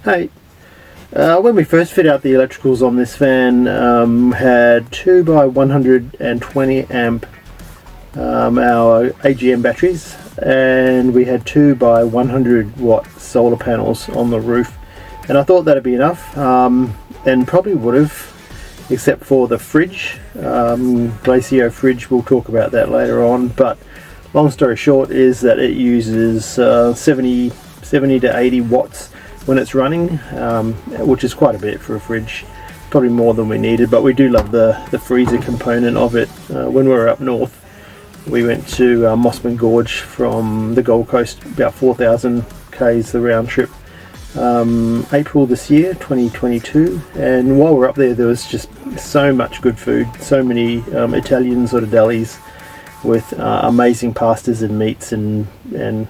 Hey, when we first fit out the electricals on this van, had 2 by 120 amp our AGM batteries, and we had 2 by 100 watt solar panels on the roof, and I thought that'd be enough, and probably would have, except for the fridge, Glacio fridge. We'll talk about that later on, but long story short is that it uses 70 to 80 watts when it's running, which is quite a bit for a fridge, probably more than we needed, but we do love the freezer component of it. When we were up north, we went to Mossman Gorge from the Gold Coast, about 4,000 k's the round trip, April this year, 2022, and while we're up there was just so much good food, so many Italian sort of delis with amazing pastas and meats and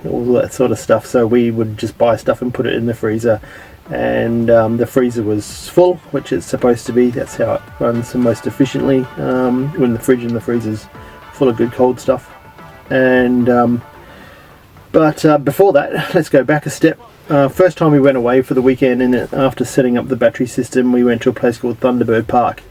all that sort of stuff. So we would just buy stuff and put it in the freezer, and the freezer was full, which it's supposed to be. That's how it runs the most efficiently, when the fridge and the freezer's full of good cold stuff. And but before that, let's go back a step. First time we went away for the weekend, and after setting up the battery system, we went to a place called Thunderbird Park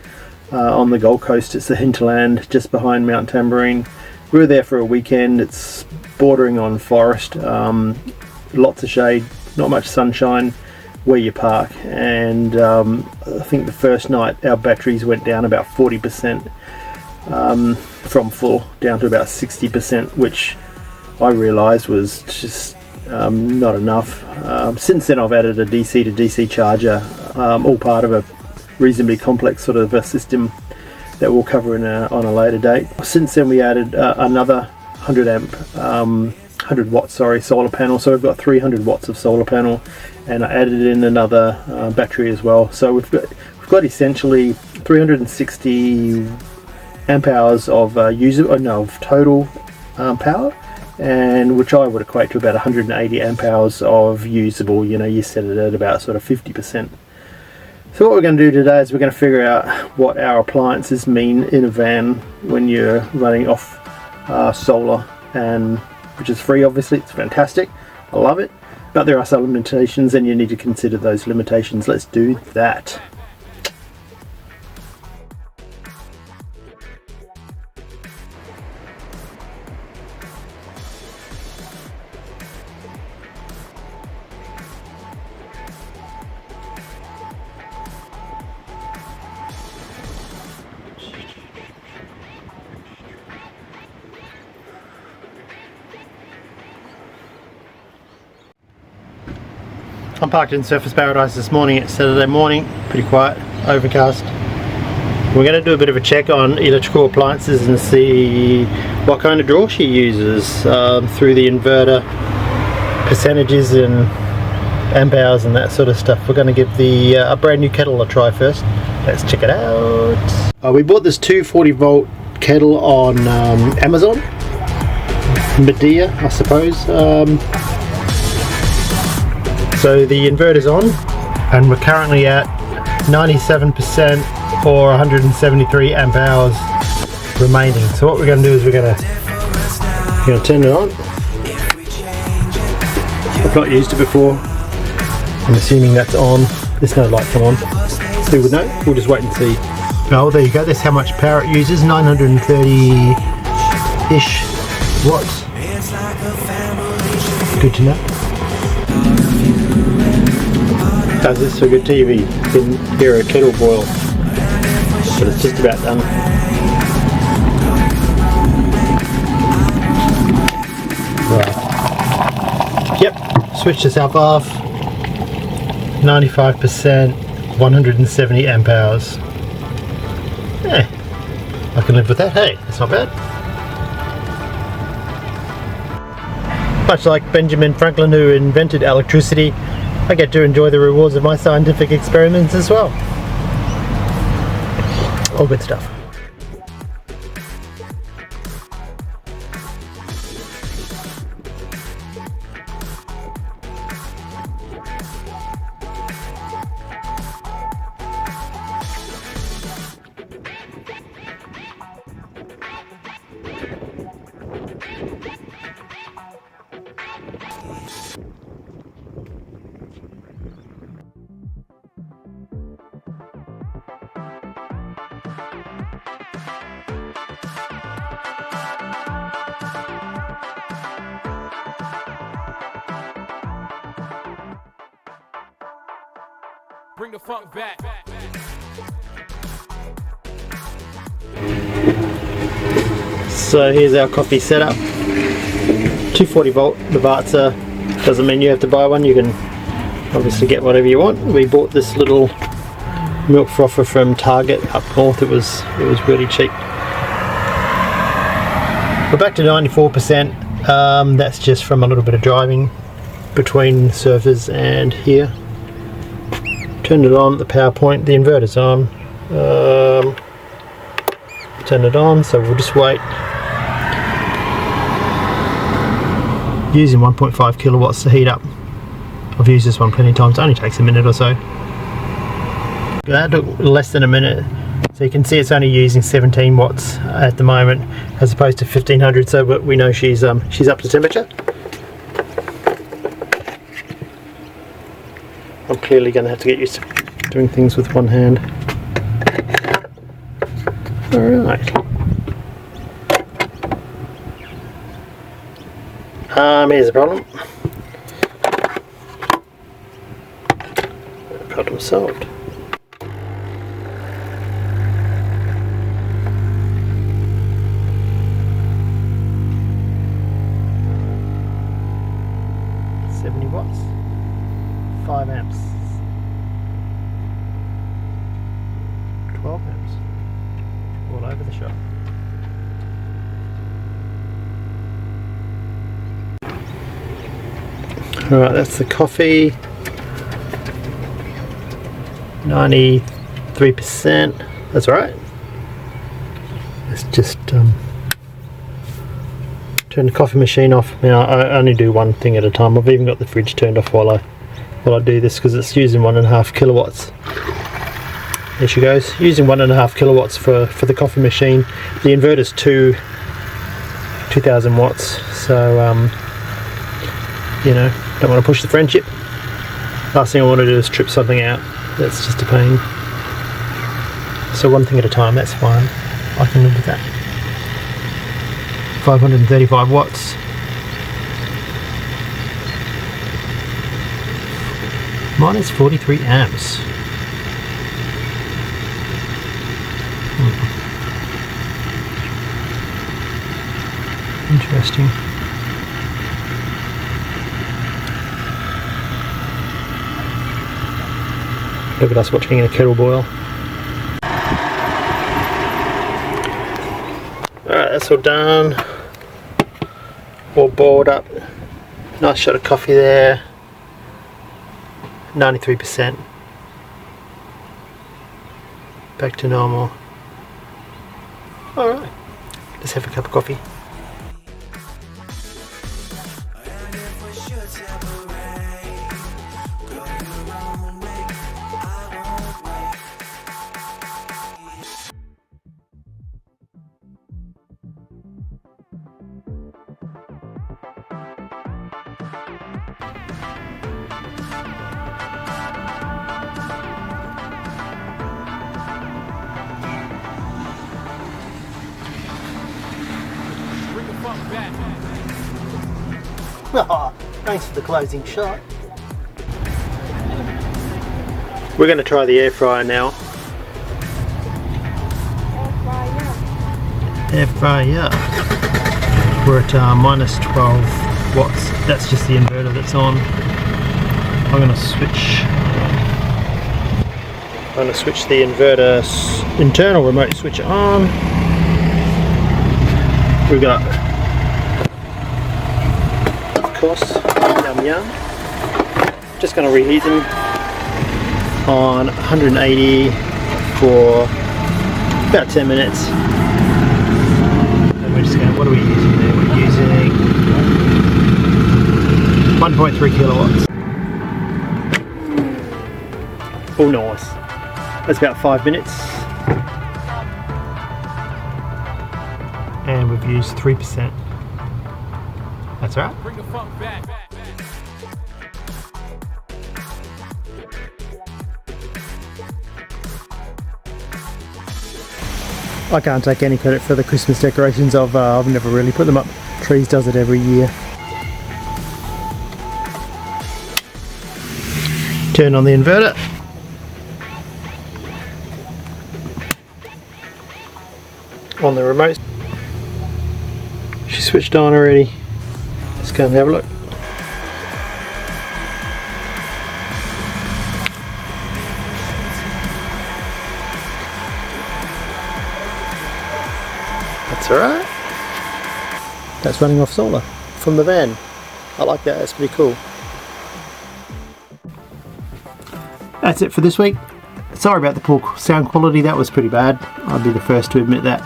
on the Gold Coast. It's the hinterland just behind Mount Tamborine. We were there for a weekend. It's bordering on forest, lots of shade, not much sunshine where you park, and I think the first night our batteries went down about 40%, from full down to about 60%, which I realised was just not enough. Since then I've added a DC to DC charger, all part of a reasonably complex sort of a system that we'll cover on a later date. Since then we added another 100 amp 100 watt solar panel, so we've got 300 watts of solar panel, and I added in another battery as well. So we've got essentially 360 amp hours of of total power, and which I would equate to about 180 amp hours of usable. You set it at about sort of 50%. So what we're going to do today is we're going to figure out what our appliances mean in a van when you're running off solar, and which is free. Obviously it's fantastic, I love it, but there are some limitations and you need to consider those limitations. Let's do that. I'm parked in Surfers Paradise this morning. It's Saturday morning, pretty quiet, overcast. We're going to do a bit of a check on electrical appliances and see what kind of draw she uses through the inverter, percentages and amp hours and that sort of stuff. We're going to give the a brand new kettle a try first. Let's check it out. We bought this 240 volt kettle on Amazon, Medea I suppose. So the inverter's on, and we're currently at 97% or 173 amp hours remaining. So what we're going to do is we're going to turn it on. I've not used it before. I'm assuming that's on. There's no light come on. Who would know? We'll just wait and see. Oh, there you go. That's how much power it uses. 930-ish watts. Good to know. Does this for good TV? You can hear a kettle boil, but it's just about done. Right. Yep, switch yourself off. 95%, 170 amp hours. Yeah, I can live with that. Hey, that's not bad. Much like Benjamin Franklin, who invented electricity, I get to enjoy the rewards of my scientific experiments as well. All good stuff. Bring the funk back. So here's our coffee setup. 240 volt Lavazza. Doesn't mean you have to buy one. You can obviously get whatever you want. We bought this little milk frother from Target up north. It was really cheap. We're back to 94%. That's just from a little bit of driving between surfers and here. Turned it on, the power point, the inverter's on. Turn it on, so we'll just wait. Using 1.5 kilowatts to heat up. I've used this one plenty of times, it only takes a minute or so. That took less than a minute. So you can see it's only using 17 watts at the moment as opposed to 1500, so we know she's up to temperature. I'm clearly going to have to get used to doing things with one hand. Alright. Here's the problem. Problem solved. Watts, 5 amps, 12 amps, all over the shop. Alright, that's the coffee, 93%, that's alright. Let's just turn the coffee machine off. Now I only do one thing at a time. I've even got the fridge turned off while I do this because it's using 1.5 kilowatts. There she goes, using 1.5 kilowatts for the coffee machine. The inverter's 2000 watts, so you know, don't want to push the friendship. Last thing I want to do is trip something out. That's just a pain. So one thing at a time, that's fine. I can live with that. 535 watts. Mine is 43 amps. Interesting. Look at us watching a kettle boil. Alright, that's all done. All boiled up. Nice shot of coffee there. 93%. Back to normal. Alright, let's have a cup of coffee. Oh, thanks for the closing shot. We're going to try the air fryer now. Air fryer. We're at minus 12 watts. That's just the inverter that's on. I'm going to switch the inverter internal remote switch on. We've got, of course, yum. Just going to reheat them on 180 for about 10 minutes. And we're just going, what are we using there? We're using 1.3 kilowatts. Oh, nice. That's about 5 minutes. And we've used 3%. That's all right. Bring the funk back. I can't take any credit for the Christmas decorations. I've never really put them up. Trees does it every year. Turn on the inverter. on the remote. She switched on already. Let's go and have a look. That's alright. That's running off solar from the van. I like that, that's pretty cool. That's it for this week. Sorry about the poor sound quality, that was pretty bad. I'll be the first to admit that.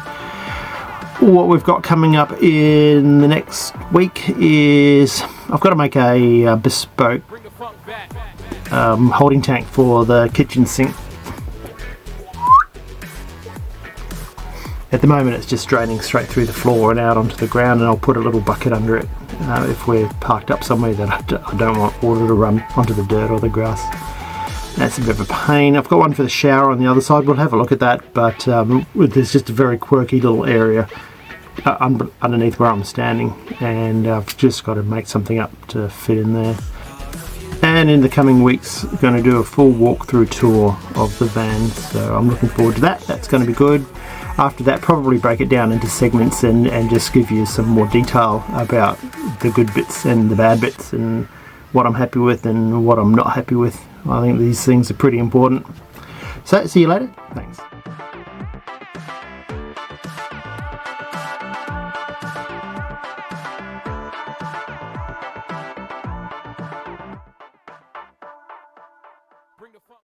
What we've got coming up in the next week is I've got to make a bespoke holding tank for the kitchen sink. At the moment it's just draining straight through the floor and out onto the ground, and I'll put a little bucket under it if we're parked up somewhere that I don't want water to run onto the dirt or the grass. That's a bit of a pain. I've got one for the shower on the other side. We'll have a look at that, but there's just a very quirky little area underneath where I'm standing, and I've just got to make something up to fit in there. And in the coming weeks, I'm going to do a full walkthrough tour of the van, so I'm looking forward to that. That's going to be good. After that, probably break it down into segments and just give you some more detail about the good bits and the bad bits and what I'm happy with and what I'm not happy with. I think these things are pretty important. So, see you later. Thanks.